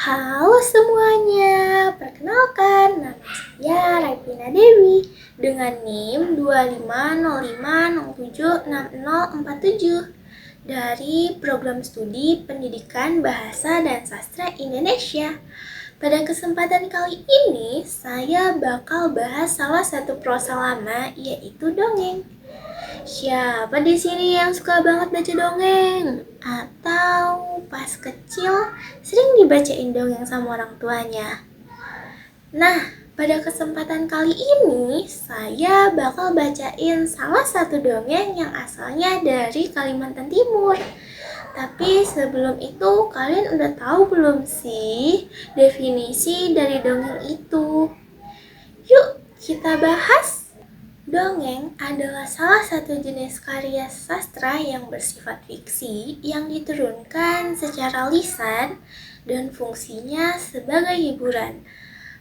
Halo semuanya, perkenalkan nama saya Raipina Dewi dengan NIM 2505076047 dari Program Studi Pendidikan Bahasa dan Sastra Indonesia. Pada kesempatan kali ini, saya bakal bahas salah satu prosa lama, yaitu dongeng. Siapa di sini yang suka banget baca dongeng? Atau pas kecil sering dibacain dongeng sama orang tuanya? Nah, pada kesempatan kali ini saya bakal bacain salah satu dongeng yang asalnya dari Kalimantan Timur. Tapi sebelum itu, kalian udah tahu belum sih definisi dari dongeng itu? Yuk, kita bahas! Dongeng adalah salah satu jenis karya sastra yang bersifat fiksi yang diturunkan secara lisan dan fungsinya sebagai hiburan.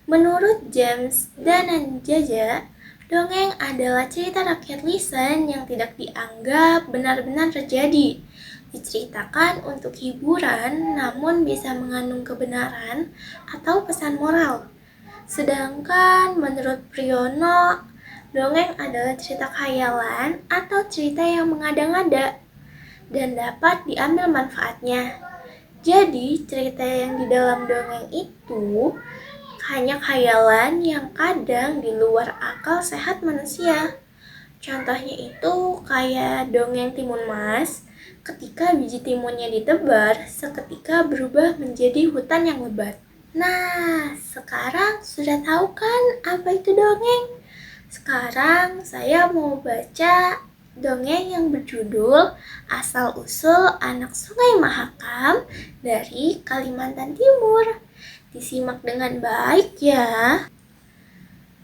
Menurut James Dananjaja, dongeng adalah cerita rakyat lisan yang tidak dianggap benar-benar terjadi. Diceritakan untuk hiburan namun bisa mengandung kebenaran atau pesan moral. Sedangkan menurut Priyono, dongeng adalah cerita khayalan atau cerita yang mengada-ngada dan dapat diambil manfaatnya. Jadi, cerita yang di dalam dongeng itu hanya khayalan yang kadang di luar akal sehat manusia. Contohnya itu kayak dongeng Timun Mas, ketika biji timunnya ditebar, seketika berubah menjadi hutan yang lebat. Nah, sekarang sudah tahu kan apa itu dongeng? Sekarang saya mau baca dongeng yang berjudul Asal-usul Anak Sungai Mahakam dari Kalimantan Timur. Disimak dengan baik ya.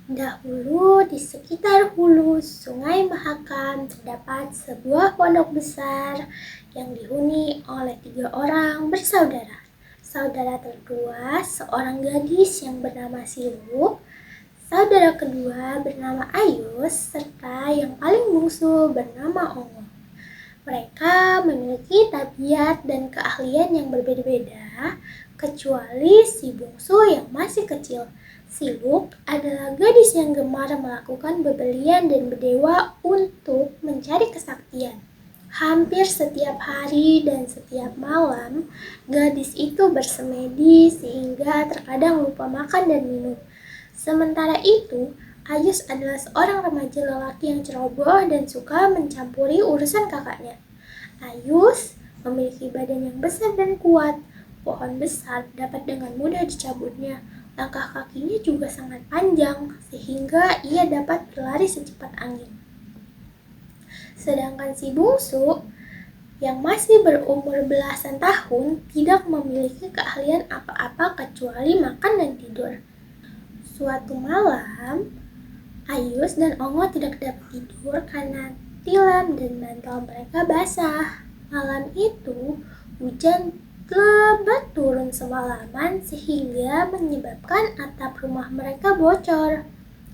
Dahulu di sekitar hulu Sungai Mahakam terdapat sebuah pondok besar yang dihuni oleh 3 orang bersaudara. Saudara tertua seorang gadis yang bernama Siluk, saudara kedua bernama Ayus, serta yang paling bungsu bernama Ongo. Mereka memiliki tabiat dan keahlian yang berbeda-beda, kecuali si bungsu yang masih kecil. Siluk adalah gadis yang gemar melakukan bebelian dan berdewa untuk mencari kesaktian. Hampir setiap hari dan setiap malam, gadis itu bersemedi sehingga terkadang lupa makan dan minum. Sementara itu, Ayus adalah seorang remaja lelaki yang ceroboh dan suka mencampuri urusan kakaknya. Ayus memiliki badan yang besar dan kuat. Pohon besar dapat dengan mudah dicabutnya. Langkah kakinya juga sangat panjang, sehingga ia dapat berlari secepat angin. Sedangkan si bungsu, yang masih berumur belasan tahun, tidak memiliki keahlian apa-apa kecuali makan dan tidur. Suatu malam, Ayus dan Ongo tidak dapat tidur karena tilam dan bantal mereka basah. Malam itu, hujan lebat turun semalaman sehingga menyebabkan atap rumah mereka bocor.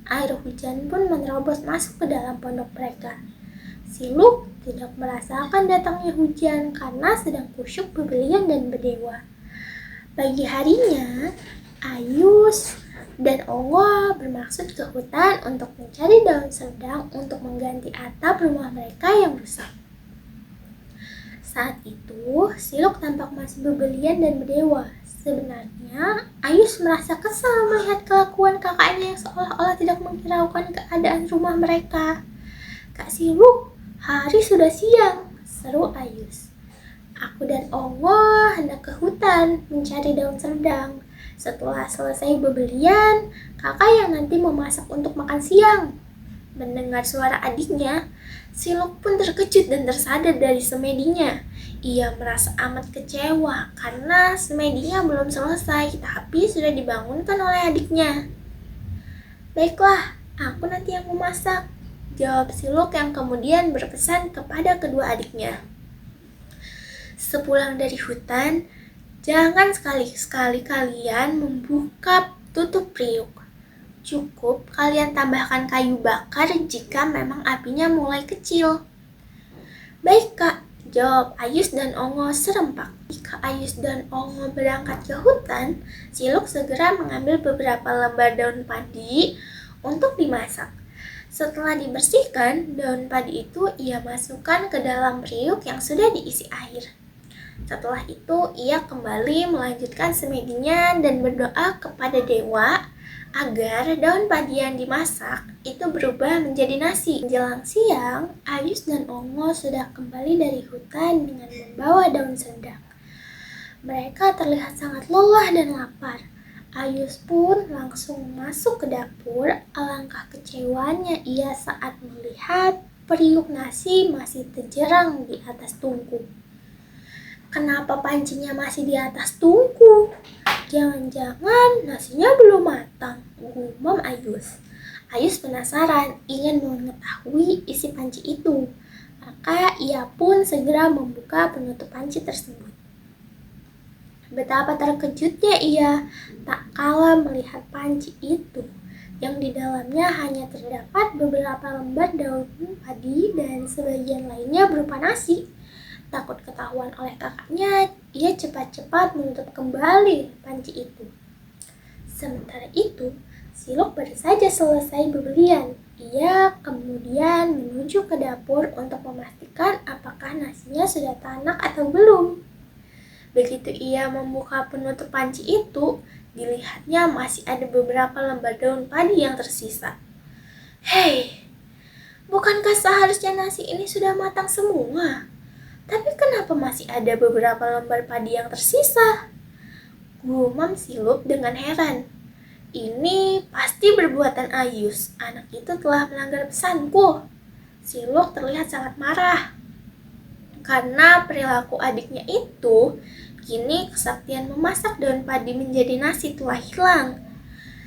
Air hujan pun menerobos masuk ke dalam pondok mereka. Siluk tidak merasakan datangnya hujan karena sedang kusyuk bebelian dan berdewa. Pagi harinya, Ayus dan Ongo bermaksud ke hutan untuk mencari daun serdang untuk mengganti atap rumah mereka yang rusak. Saat itu, Siluk tampak masih bebelian dan berdewa. Sebenarnya, Ayus merasa kesal melihat kelakuan kakaknya yang seolah-olah tidak menghiraukan keadaan rumah mereka. "Kak Siluk, hari sudah siang," seru Ayus. "Aku dan Ongo hendak ke hutan mencari daun serdang. Setelah selesai bebelian, kakak yang nanti memasak untuk makan siang." Mendengar suara adiknya, Siluk pun terkejut dan tersadar dari semedinya. Ia merasa amat kecewa karena semedinya belum selesai, tapi sudah dibangunkan oleh adiknya. "Baiklah, aku nanti yang memasak," jawab Siluk yang kemudian berpesan kepada kedua adiknya. "Sepulang dari hutan, jangan sekali-sekali kalian membuka tutup periuk. Cukup kalian tambahkan kayu bakar jika memang apinya mulai kecil." "Baik Kak," jawab Ayus dan Ongo serempak. Ketika Ayus dan Ongo berangkat ke hutan, Siluk segera mengambil beberapa lembar daun padi untuk dimasak. Setelah dibersihkan, daun padi itu ia masukkan ke dalam periuk yang sudah diisi air. Setelah itu, ia kembali melanjutkan semedinya dan berdoa kepada dewa agar daun padi yang dimasak itu berubah menjadi nasi. Menjelang siang, Ayus dan Ongo sudah kembali dari hutan dengan membawa daun sedang. Mereka terlihat sangat lelah dan lapar. Ayus pun langsung masuk ke dapur. Alangkah kecewanya ia saat melihat periuk nasi masih terjerang di atas tungku. Kenapa pancinya masih di atas tungku? Jangan-jangan nasinya belum matang, gumam Ayus. Ayus penasaran, ingin mengetahui isi panci itu. Maka ia pun segera membuka penutup panci tersebut. Betapa terkejutnya ia tak kalah melihat panci itu, yang di dalamnya hanya terdapat beberapa lembar daun padi dan sebagian lainnya berupa nasi. Takut ketahuan oleh kakaknya, ia cepat-cepat menutup kembali panci itu. Sementara itu, Siluk baru saja selesai berbelian. Ia kemudian menuju ke dapur untuk memastikan apakah nasinya sudah tanak atau belum. Begitu ia membuka penutup panci itu, dilihatnya masih ada beberapa lembar daun padi yang tersisa. Hei, bukankah seharusnya nasi ini sudah matang semua? Tapi kenapa masih ada beberapa lembar padi yang tersisa? Gumam Siluk dengan heran. Ini pasti perbuatan Ayus. Anak itu telah melanggar pesanku. Siluk terlihat sangat marah. Karena perilaku adiknya itu, kini kesaktian memasak daun padi menjadi nasi telah hilang.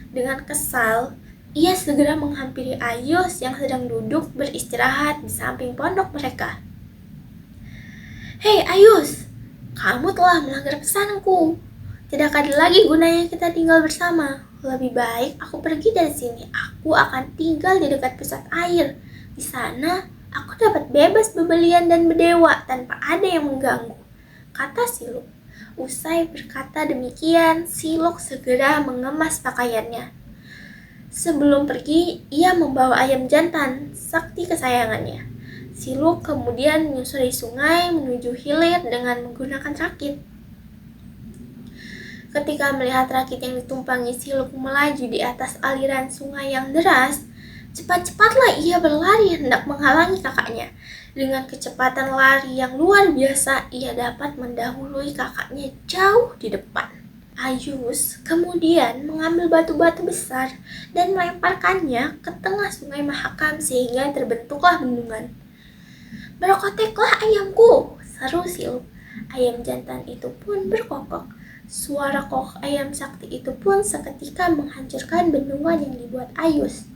Dengan kesal, ia segera menghampiri Ayus yang sedang duduk beristirahat di samping pondok mereka. Hei Ayus, kamu telah melanggar pesanku. Tidak ada lagi gunanya kita tinggal bersama. Lebih baik aku pergi dari sini. Aku akan tinggal di dekat pusat air. Di sana, aku dapat bebas berbelian dan berdewa tanpa ada yang mengganggu, kata Siluk. Usai berkata demikian, Siluk segera mengemas pakaiannya. Sebelum pergi, ia membawa ayam jantan, sakti kesayangannya. Siluk kemudian menyusuri sungai menuju hilir dengan menggunakan rakit. Ketika melihat rakit yang ditumpangi Siluk melaju di atas aliran sungai yang deras, cepat-cepatlah ia berlari hendak menghalangi kakaknya. Dengan kecepatan lari yang luar biasa, ia dapat mendahului kakaknya jauh di depan. Ayus kemudian mengambil batu-batu besar dan melemparkannya ke tengah sungai Mahakam sehingga terbentuklah bendungan. Berkoteklah ayamku, seru Siluk. Ayam jantan itu pun berkokok. Suara kokok ayam sakti itu pun seketika menghancurkan bendungan yang dibuat Ayus.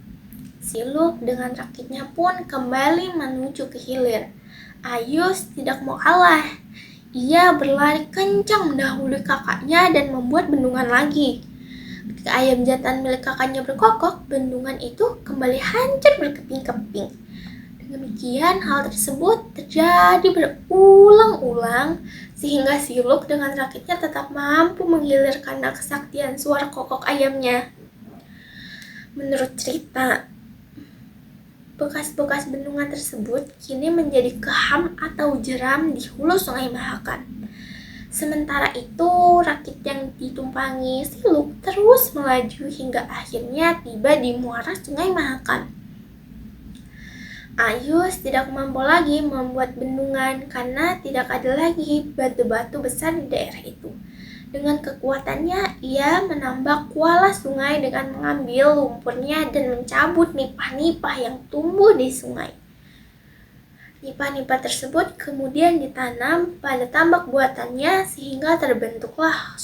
Siluk dengan rakitnya pun kembali menuju ke hilir. Ayus tidak mau kalah. Ia berlari kencang mendahului kakaknya dan membuat bendungan lagi. Ketika ayam jantan milik kakaknya berkokok, bendungan itu kembali hancur berkeping-keping. Demikian hal tersebut terjadi berulang-ulang sehingga Siluk dengan rakitnya tetap mampu menghilirkan kesaktian suara kokok ayamnya. Menurut cerita, bekas-bekas bendungan tersebut kini menjadi keham atau jeram di hulu sungai Mahakam. Sementara itu, rakit yang ditumpangi Siluk terus melaju hingga akhirnya tiba di muara sungai Mahakam. Ayus tidak mampu lagi membuat bendungan karena tidak ada lagi batu-batu besar di daerah itu. Dengan kekuatannya, ia menambah kuala sungai dengan mengambil lumpurnya dan mencabut nipah-nipah yang tumbuh di sungai. Nipah-nipah tersebut kemudian ditanam pada tambak buatannya sehingga terbentuklah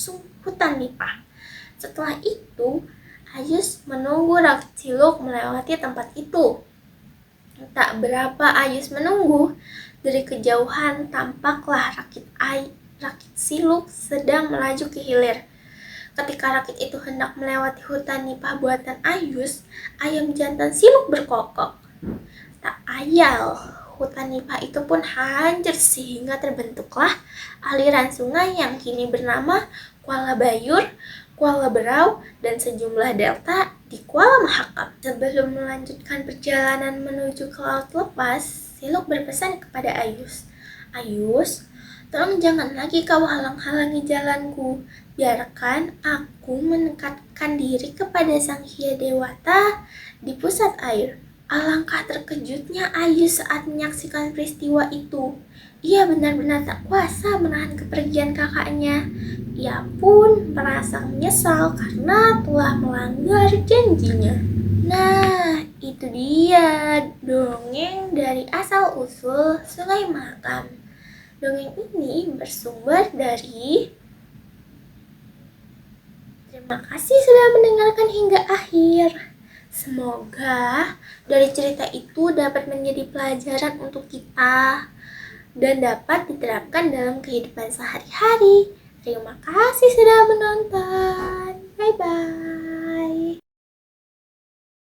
hutan nipah. Setelah itu, Ayus menunggu rakit Siluk melewati tempat itu. Tak berapa Ayus menunggu, dari kejauhan tampaklah rakit Siluk sedang melaju ke hilir. Ketika rakit itu hendak melewati hutan nipah buatan Ayus, ayam jantan Siluk berkokok. Tak ayal, hutan nipah itu pun hancur sehingga terbentuklah aliran sungai yang kini bernama Kuala Bayur, Kuala Berau, dan sejumlah delta di Kuala Mahakam. Sebelum melanjutkan perjalanan menuju ke laut lepas, Siluk berpesan kepada Ayus, "Ayus, tolong jangan lagi kau halang-halangi jalanku. Biarkan aku mendekatkan diri kepada Sang Hyang Dewata di pusat air." Alangkah terkejutnya Ayu saat menyaksikan peristiwa itu. Ia benar-benar tak kuasa menahan kepergian kakaknya. Ia pun merasa menyesal karena telah melanggar janjinya. Nah, itu dia dongeng dari asal-usul Sungai Mahakam. Dongeng ini bersumber dari... Terima kasih sudah mendengarkan hingga akhir. Semoga dari cerita itu dapat menjadi pelajaran untuk kita dan dapat diterapkan dalam kehidupan sehari-hari. Terima kasih sudah menonton.